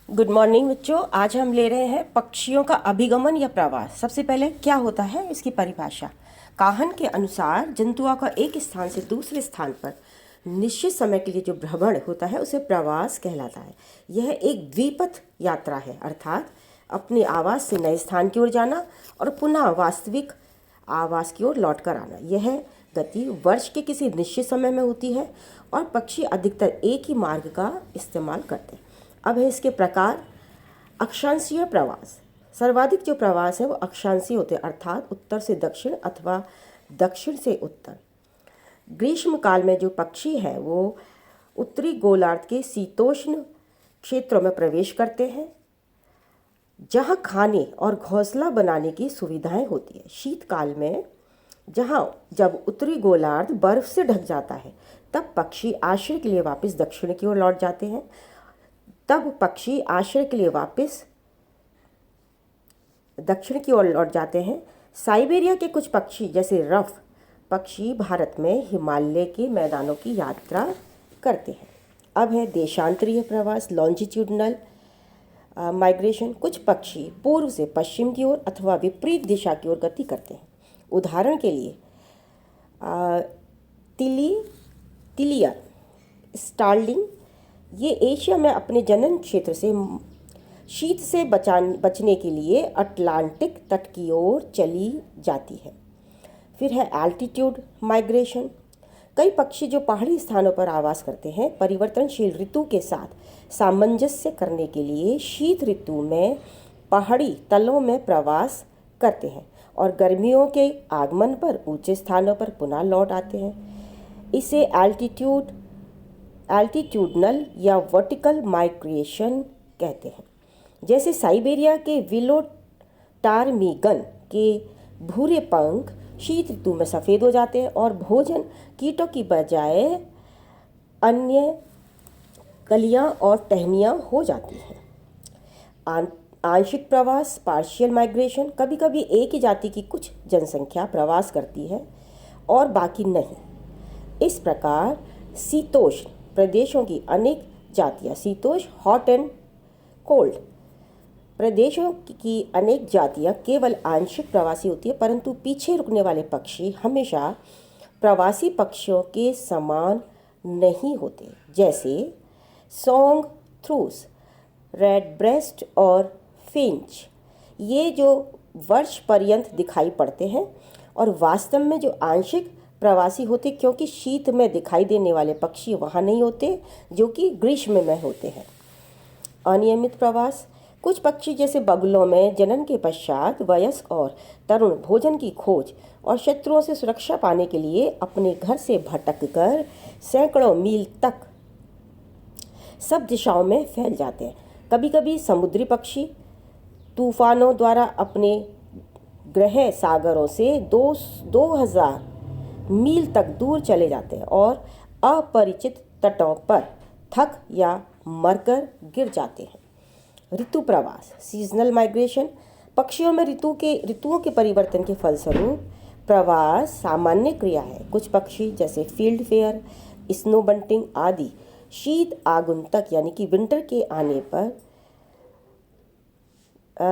Good morning बच्चों। आज हम ले रहे हैं पक्षियों का अभिगमन या प्रवास। सबसे पहले क्या होता है इसकी परिभाषा। काहन के अनुसार जंतुओं का एक स्थान से दूसरे स्थान पर निश्चित समय के लिए जो भ्रमण होता है उसे प्रवास कहलाता है। यह एक द्विपथ यात्रा है, अर्थात अपने आवास से नए स्थान की ओर जाना और पुनः वास्तविक आवास की ओर लौट कर आना। यह गति वर्ष के किसी निश्चित समय में होती है और पक्षी अधिकतर एक ही मार्ग का इस्तेमाल करते हैं। अब है इसके प्रकार। अक्षांशीय प्रवास। सर्वाधिक जो प्रवास है वो अक्षांशीय होते हैं, अर्थात उत्तर से दक्षिण अथवा दक्षिण से उत्तर। ग्रीष्म काल में जो पक्षी हैं वो उत्तरी गोलार्ध के शीतोष्ण क्षेत्रों में प्रवेश करते हैं, जहाँ खाने और घोंसला बनाने की सुविधाएं होती है। शीतकाल में जब उत्तरी गोलार्ध बर्फ से ढक जाता है तब पक्षी आश्रय के लिए वापस दक्षिण की ओर लौट जाते हैं। तब पक्षी आश्रय के लिए वापस दक्षिण की ओर लौट जाते हैं। साइबेरिया के कुछ पक्षी जैसे रफ पक्षी भारत में हिमालय के मैदानों की यात्रा करते हैं। अब है देशांतरीय प्रवास, लॉन्जिट्यूडनल माइग्रेशन। कुछ पक्षी पूर्व से पश्चिम की ओर अथवा विपरीत दिशा की ओर गति करते हैं। उदाहरण के लिए तिलियर, स्टार्लिंग, ये एशिया में अपने जनन क्षेत्र से शीत से बचने के लिए अटलांटिक तट की ओर चली जाती है। फिर है एल्टीट्यूड माइग्रेशन। कई पक्षी जो पहाड़ी स्थानों पर आवास करते हैं परिवर्तनशील ऋतु के साथ सामंजस्य करने के लिए शीत ऋतु में पहाड़ी तलों में प्रवास करते हैं और गर्मियों के आगमन पर ऊंचे स्थानों पर पुनः लौट आते हैं। इसे एल्टीट्यूडनल या वर्टिकल माइग्रेशन कहते हैं। जैसे साइबेरिया के विलो टारमीगन के भूरे पंख शीत ऋतु में सफ़ेद हो जाते हैं और भोजन कीटों की बजाय अन्य कलियां और टहनियां हो जाती हैं। आंशिक प्रवास, पार्शियल माइग्रेशन। कभी कभी एक ही जाति की कुछ जनसंख्या प्रवास करती है और बाकी नहीं। इस प्रकार शीतोष्ण प्रदेशों की अनेक जातियाँ, शीतोष्ण हॉट एंड कोल्ड प्रदेशों की अनेक जातियाँ केवल आंशिक प्रवासी होती है, परंतु पीछे रुकने वाले पक्षी हमेशा प्रवासी पक्षियों के समान नहीं होते। जैसे सॉन्ग थ्रूस, रेड ब्रेस्ट और फिंच, ये जो वर्ष पर्यंत दिखाई पड़ते हैं और वास्तव में जो आंशिक प्रवासी होते, क्योंकि शीत में दिखाई देने वाले पक्षी वहाँ नहीं होते जो कि ग्रीष्म में होते हैं। अनियमित प्रवास। कुछ पक्षी जैसे बगुलों में जनन के पश्चात वयस्क और तरुण भोजन की खोज और शत्रुओं से सुरक्षा पाने के लिए अपने घर से भटक कर सैकड़ों मील तक सब दिशाओं में फैल जाते हैं। कभी कभी समुद्री पक्षी तूफानों द्वारा अपने गृह सागरों से 2000 मील तक दूर चले जाते हैं और अपरिचित तटों पर थक या मरकर गिर जाते हैं। ऋतु प्रवास, सीजनल माइग्रेशन। पक्षियों में ऋतुओं के परिवर्तन के फलस्वरूप प्रवास सामान्य क्रिया है। कुछ पक्षी जैसे फील्ड फेयर, स्नो बंटिंग आदि शीत आगुंतक यानी कि विंटर के आने पर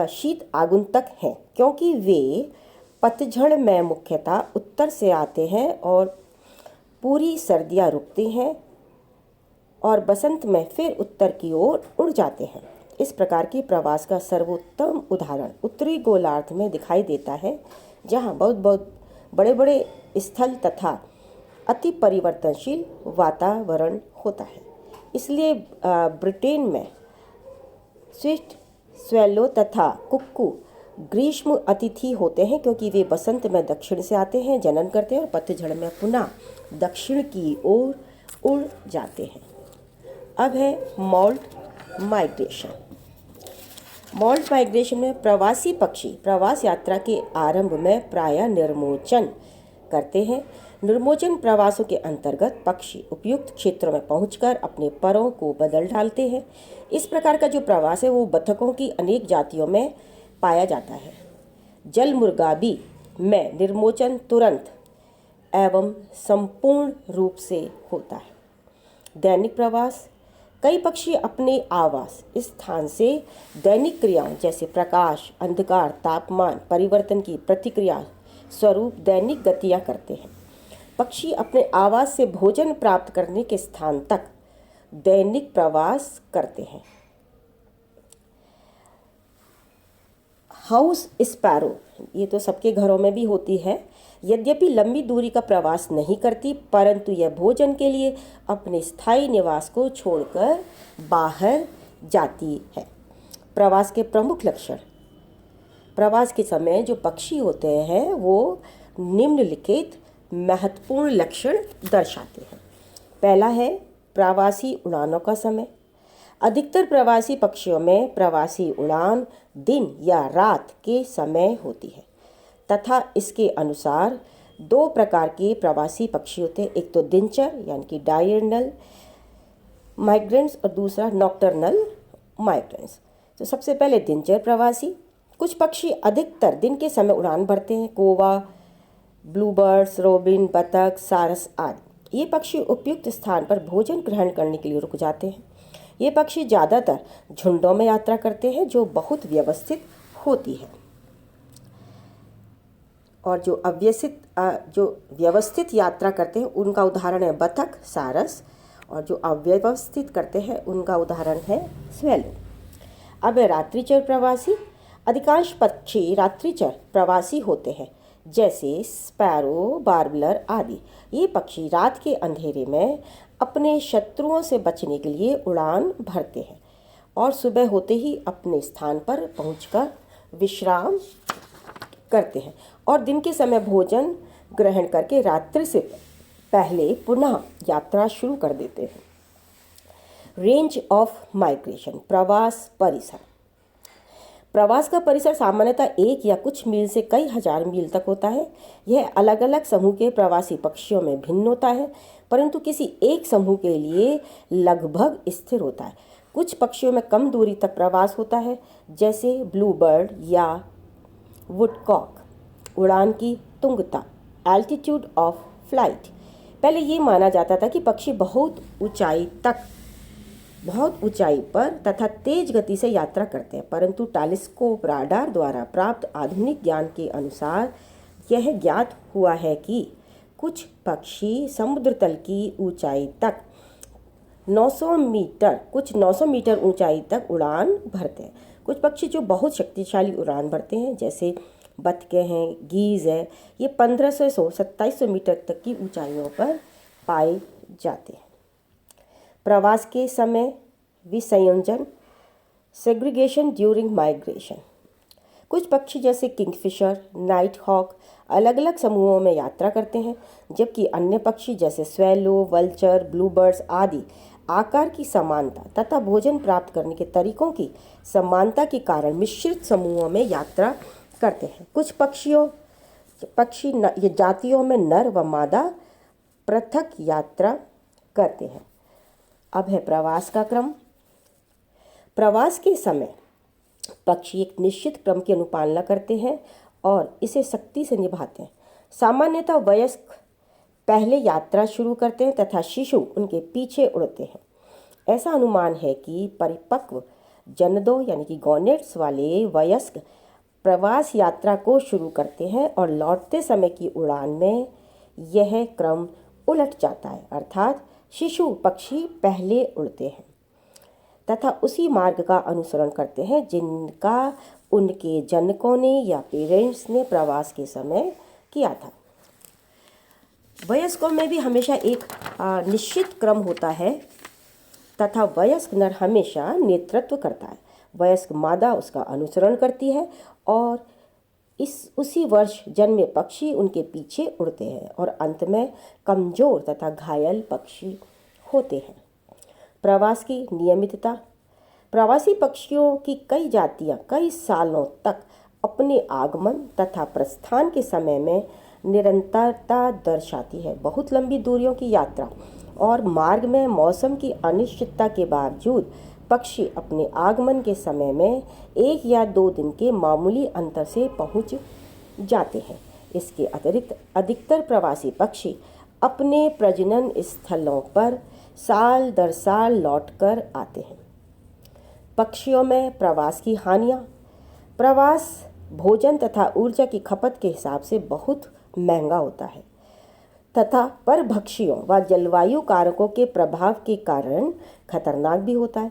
शीत आगुंतक हैं, क्योंकि वे पतझड़ में मुख्यतः उत्तर से आते हैं और पूरी सर्दियाँ रुकते हैं और बसंत में फिर उत्तर की ओर उड़ जाते हैं। इस प्रकार के प्रवास का सर्वोत्तम उदाहरण उत्तरी गोलार्ध में दिखाई देता है, जहाँ बहुत बड़े बड़े स्थल तथा अति परिवर्तनशील वातावरण होता है। इसलिए ब्रिटेन में स्विफ्ट, स्वेलो तथा कुक्कू ग्रीष्म अतिथि होते हैं, क्योंकि वे बसंत में दक्षिण से आते हैं, जनन करते हैं और पतझड़ में पुनः दक्षिण की ओर उड़ जाते हैं। अब है मॉल्ट माइग्रेशन। मॉल्ट माइग्रेशन में प्रवासी पक्षी प्रवास यात्रा के आरंभ में प्रायः निर्मोचन करते हैं। निर्मोचन प्रवासों के अंतर्गत पक्षी उपयुक्त क्षेत्रों में पहुंचकर अपने परों को बदल डालते हैं। इस प्रकार का जो प्रवास है वो बतखों की अनेक जातियों में पाया जाता है। जलमुर्गाबी में निर्मोचन तुरंत एवं संपूर्ण रूप से होता है। दैनिक प्रवास। कई पक्षी अपने आवास स्थान से दैनिक क्रियाओं जैसे प्रकाश, अंधकार, तापमान परिवर्तन की प्रतिक्रिया स्वरूप दैनिक गतियाँ करते हैं। पक्षी अपने आवास से भोजन प्राप्त करने के स्थान तक दैनिक प्रवास करते हैं। हाउस स्पैरो, ये तो सबके घरों में भी होती है। यद्यपि लंबी दूरी का प्रवास नहीं करती, परंतु यह भोजन के लिए अपने स्थायी निवास को छोड़कर बाहर जाती है। प्रवास के प्रमुख लक्षण। प्रवास के समय जो पक्षी होते हैं वो निम्नलिखित महत्वपूर्ण लक्षण दर्शाते हैं। पहला है प्रवासी उड़ानों का समय। अधिकतर प्रवासी पक्षियों में प्रवासी उड़ान दिन या रात के समय होती है तथा इसके अनुसार दो प्रकार के प्रवासी पक्षी होते हैं। एक तो दिनचर यानी कि डायर्नल माइग्रेंट्स और दूसरा नॉक्टर्नल माइग्रेंट्स। तो सबसे पहले दिनचर प्रवासी। कुछ पक्षी अधिकतर दिन के समय उड़ान भरते हैं। कौवा, ब्लूबर्ड्स, रोबिन, बतख, सारस आदि। ये पक्षी उपयुक्त स्थान पर भोजन ग्रहण करने के लिए रुक जाते हैं। ये पक्षी ज़्यादातर झुंडों में यात्रा करते हैं जो बहुत व्यवस्थित होती है। और जो व्यवस्थित यात्रा करते हैं उनका उदाहरण है बतख, सारस, और जो अव्यवस्थित करते हैं उनका उदाहरण है स्वेलो। अब है रात्रिचर प्रवासी। अधिकांश पक्षी रात्रिचर प्रवासी होते हैं जैसे स्पैरो, बार्बलर आदि। ये पक्षी रात के अंधेरे में अपने शत्रुओं से बचने के लिए उड़ान भरते हैं और सुबह होते ही अपने स्थान पर पहुंचकर विश्राम करते हैं और दिन के समय भोजन ग्रहण करके रात्रि से पहले पुनः यात्रा शुरू कर देते हैं। रेंज ऑफ माइग्रेशन, प्रवास परिसर। प्रवास का परिसर सामान्यतः 1 या कुछ मील से कई हजार मील तक होता है। यह अलग अलग समूह के प्रवासी पक्षियों में भिन्न होता है, परंतु किसी एक समूह के लिए लगभग स्थिर होता है। कुछ पक्षियों में कम दूरी तक प्रवास होता है, जैसे ब्लूबर्ड या वुडकॉक। उड़ान की तुंगता, एल्टीट्यूड ऑफ फ्लाइट। पहले ये माना जाता था कि पक्षी बहुत ऊंचाई पर तथा तेज गति से यात्रा करते हैं, परंतु टेलीस्कोप, राडार द्वारा प्राप्त आधुनिक ज्ञान के अनुसार यह ज्ञात हुआ है कि कुछ पक्षी समुद्र तल की ऊंचाई तक 900 मीटर ऊंचाई तक उड़ान भरते हैं। कुछ पक्षी जो बहुत शक्तिशाली उड़ान भरते हैं जैसे बतखें हैं, गीज है, ये 1500 से 2700 मीटर तक की ऊंचाइयों पर पाए जाते हैं। प्रवास के समय विसंयोजन, सेग्रीगेशन ड्यूरिंग माइग्रेशन। कुछ पक्षी जैसे किंगफिशर, नाइट हॉक अलग अलग समूहों में यात्रा करते हैं, जबकि अन्य पक्षी जैसे स्वेलो, वल्चर, ब्लूबर्ड्स आदि आकार की समानता तथा भोजन प्राप्त करने के तरीकों की समानता के कारण मिश्रित समूहों में यात्रा करते हैं। कुछ ये जातियों में नर व मादा पृथक यात्रा करते हैं। अब है प्रवास का क्रम। प्रवास के समय पक्षी एक निश्चित क्रम की अनुपालना करते हैं और इसे सख्ती से निभाते हैं। सामान्यतः वयस्क पहले यात्रा शुरू करते हैं तथा शिशु उनके पीछे उड़ते हैं। ऐसा अनुमान है कि परिपक्व जननों यानी कि गॉनेट्स वाले वयस्क प्रवास यात्रा को शुरू करते हैं और लौटते समय की उड़ान में यह क्रम उलट जाता है, अर्थात शिशु पक्षी पहले उड़ते हैं तथा उसी मार्ग का अनुसरण करते हैं जिनका उनके जनकों ने या पेरेंट्स ने प्रवास के समय किया था। वयस्कों में भी हमेशा एक निश्चित क्रम होता है तथा वयस्क नर हमेशा नेतृत्व करता है। वयस्क मादा उसका अनुसरण करती है और उसी वर्ष जन्मे पक्षी उनके पीछे उड़ते हैं और अंत में कमजोर तथा घायल पक्षी होते हैं। प्रवास की नियमितता। प्रवासी पक्षियों की कई जातियां कई सालों तक अपने आगमन तथा प्रस्थान के समय में निरंतरता दर्शाती है। बहुत लंबी दूरियों की यात्रा और मार्ग में मौसम की अनिश्चितता के बावजूद पक्षी अपने आगमन के समय में 1 या 2 दिन के मामूली अंतर से पहुंच जाते हैं। इसके अतिरिक्त अधिकतर प्रवासी पक्षी अपने प्रजनन स्थलों पर साल दर साल लौटकर आते हैं। पक्षियों में प्रवास की हानियाँ। प्रवास भोजन तथा ऊर्जा की खपत के हिसाब से बहुत महंगा होता है तथा परभक्षियों व जलवायु कारकों के प्रभाव के कारण खतरनाक भी होता है।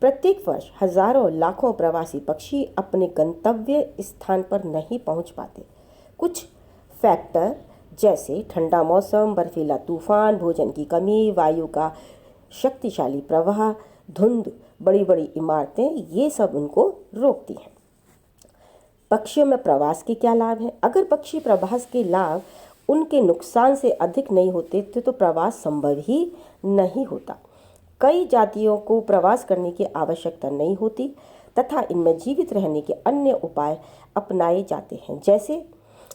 प्रत्येक वर्ष हजारों लाखों प्रवासी पक्षी अपने गंतव्य स्थान पर नहीं पहुंच पाते। कुछ फैक्टर जैसे ठंडा मौसम, बर्फीला तूफान, भोजन की कमी, वायु का शक्तिशाली प्रवाह, धुंध, बड़ी बड़ी इमारतें, ये सब उनको रोकती हैं। पक्षियों में प्रवास के क्या लाभ हैं? अगर पक्षी प्रवास के लाभ उनके नुकसान से अधिक नहीं होते तो प्रवास संभव ही नहीं होता। कई जातियों को प्रवास करने की आवश्यकता नहीं होती तथा इनमें जीवित रहने के अन्य उपाय अपनाए जाते हैं, जैसे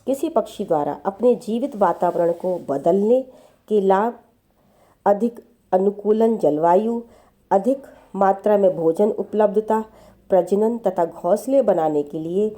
किसी पक्षी द्वारा अपने जीवित वातावरण को बदलने के लाभ, अधिक अनुकूलन जलवायु, अधिक मात्रा में भोजन उपलब्धता, प्रजनन तथा घोंसले बनाने के लिए